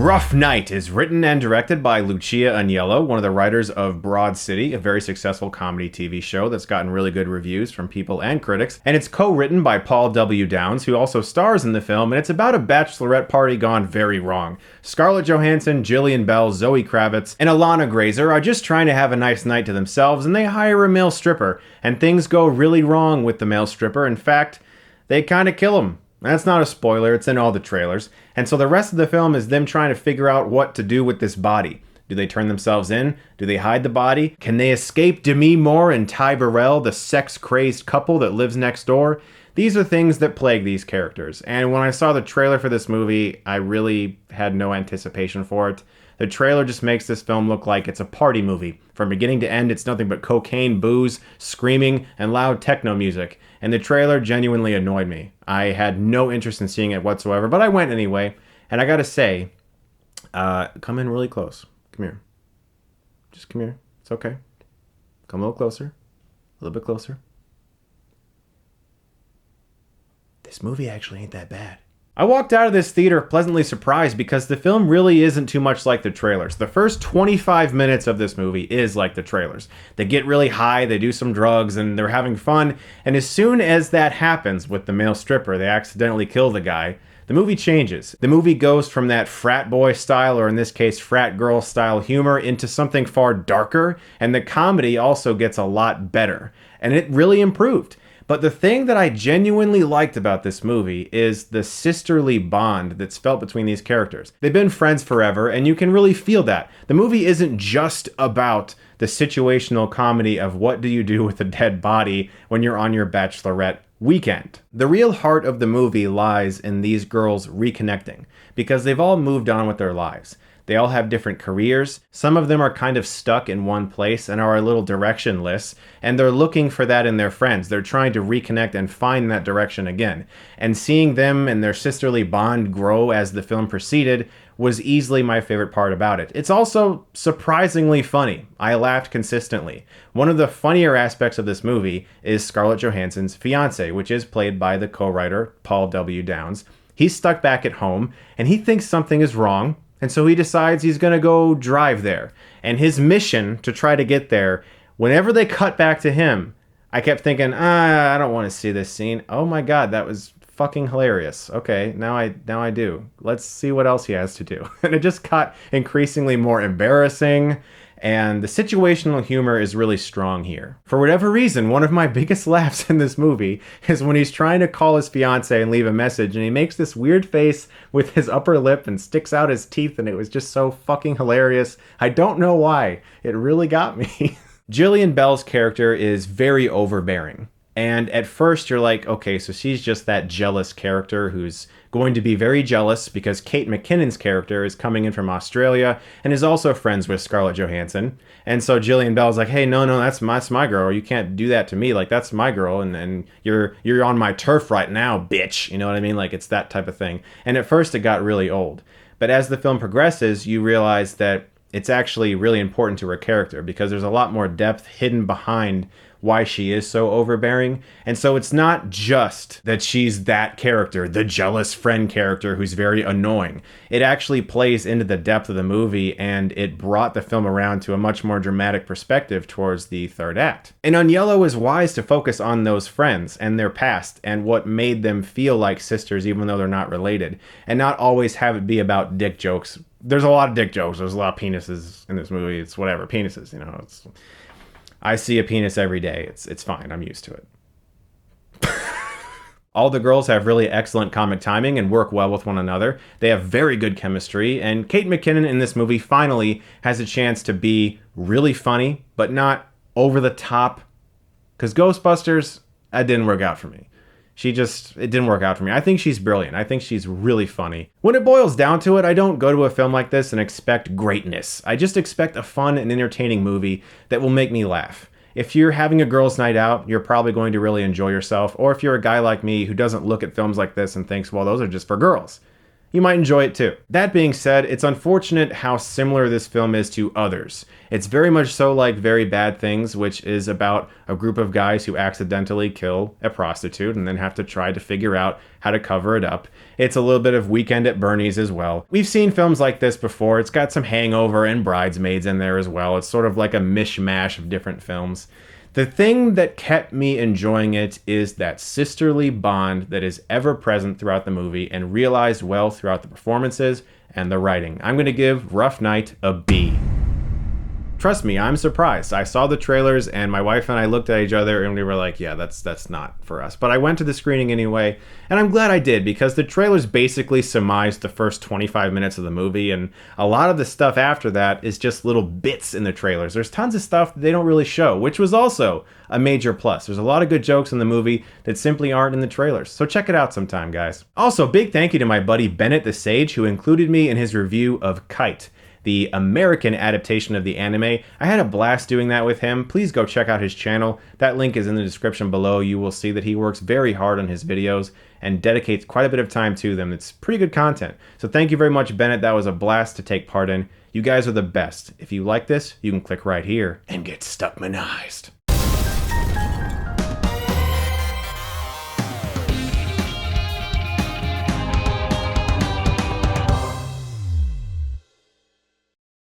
Rough Night is written and directed by Lucia Aniello, one of the writers of Broad City, a very successful comedy TV show that's gotten really good reviews from people and critics. And it's co-written by Paul W. Downs, who also stars in the film, and it's about a bachelorette party gone very wrong. Scarlett Johansson, Jillian Bell, Zoe Kravitz, and Ilana Glazer are just trying to have a nice night to themselves, and they hire a male stripper, and things go really wrong with the male stripper. In fact, they kind of kill him. That's not a spoiler, it's in all the trailers. And so the rest of the film is them trying to figure out what to do with this body. Do they turn themselves in? Do they hide the body? Can they escape Demi Moore and Ty Burrell, the sex-crazed couple that lives next door? These are things that plague these characters. And when I saw the trailer for this movie, I really had no anticipation for it. The trailer just makes this film look like it's a party movie. From beginning to end, it's nothing but cocaine, booze, screaming, and loud techno music. And the trailer genuinely annoyed me. I had no interest in seeing it whatsoever, but I went anyway. And I gotta say, come in really close. Come here. Just come here. It's okay. Come a little closer. A little bit closer. This movie actually ain't that bad. I walked out of this theater pleasantly surprised because the film really isn't too much like the trailers. The first 25 minutes of this movie is like the trailers. They get really high, they do some drugs, and they're having fun, and as soon as that happens with the male stripper, they accidentally kill the guy, the movie changes. The movie goes from that frat boy style, or in this case, frat girl style humor, into something far darker, and the comedy also gets a lot better. And it really improved. But the thing that I genuinely liked about this movie is the sisterly bond that's felt between these characters. They've been friends forever, and you can really feel that. The movie isn't just about the situational comedy of what do you do with a dead body when you're on your bachelorette weekend. The real heart of the movie lies in these girls reconnecting, because they've all moved on with their lives. They all have different careers. Some of them are kind of stuck in one place and are a little directionless, and they're looking for that in their friends. They're trying to reconnect and find that direction again. And seeing them and their sisterly bond grow as the film proceeded was easily my favorite part about it. It's also surprisingly funny. I laughed consistently. One of the funnier aspects of this movie is Scarlett Johansson's fiance, which is played by the co-writer Paul W. Downs. He's stuck back at home, and he thinks something is wrong, and so he decides he's going to go drive there. And his mission to try to get there, whenever they cut back to him, I kept thinking, I don't want to see this scene. Oh my God, that was fucking hilarious. Okay, now I do. Let's see what else he has to do. And it just got increasingly more embarrassing. And the situational humor is really strong here. For whatever reason, one of my biggest laughs in this movie is when he's trying to call his fiance and leave a message, and he makes this weird face with his upper lip and sticks out his teeth, and it was just so fucking hilarious. I don't know why. It really got me. Jillian Bell's character is very overbearing. And at first you're like, okay, so she's just that jealous character who's going to be very jealous because Kate McKinnon's character is coming in from Australia and is also friends with Scarlett Johansson. And so Jillian Bell's like, hey, no, that's my girl. You can't do that to me. Like, that's my girl. And you're on my turf right now, bitch. You know what I mean? Like, it's that type of thing. And at first it got really old. But as the film progresses, you realize that it's actually really important to her character because there's a lot more depth hidden behind why she is so overbearing. And so it's not just that she's that character, the jealous friend character who's very annoying. It actually plays into the depth of the movie, and it brought the film around to a much more dramatic perspective towards the third act. And Aniello is wise to focus on those friends and their past and what made them feel like sisters even though they're not related, and not always have it be about dick jokes. There's a lot of dick jokes. There's a lot of penises in this movie. It's whatever. Penises, you know. I see a penis every day. It's fine. I'm used to it. All the girls have really excellent comic timing and work well with one another. They have very good chemistry, and Kate McKinnon in this movie finally has a chance to be really funny, but not over the top. Because Ghostbusters, that didn't work out for me. It didn't work out for me. I think she's brilliant. I think she's really funny. When it boils down to it, I don't go to a film like this and expect greatness. I just expect a fun and entertaining movie that will make me laugh. If you're having a girls' night out, you're probably going to really enjoy yourself. Or if you're a guy like me who doesn't look at films like this and thinks, well, those are just for girls. you might enjoy it too. That being said, it's unfortunate how similar this film is to others. It's very much so like Very Bad Things, which is about a group of guys who accidentally kill a prostitute and then have to try to figure out how to cover it up. It's a little bit of Weekend at Bernie's as well. We've seen films like this before. It's got some Hangover and Bridesmaids in there as well. It's sort of like a mishmash of different films. The thing that kept me enjoying it is that sisterly bond that is ever present throughout the movie and realized well throughout the performances and the writing. I'm going to give Rough Night a B. Trust me, I'm surprised. I saw the trailers and my wife and I looked at each other and we were like, yeah, that's not for us. But I went to the screening anyway, and I'm glad I did because the trailers basically surmised the first 25 minutes of the movie, and a lot of the stuff after that is just little bits in the trailers. There's tons of stuff that they don't really show, which was also a major plus. There's a lot of good jokes in the movie that simply aren't in the trailers. So check it out sometime, guys. Also, big thank you to my buddy Bennett the Sage, who included me in his review of Kite, the American adaptation of the anime. I had a blast doing that with him. Please go check out his channel. That link is in the description below. You will see that he works very hard on his videos and dedicates quite a bit of time to them. It's pretty good content. So thank you very much, Bennett. That was a blast to take part in. You guys are the best. If you like this, you can click right here and get Stuckmanized.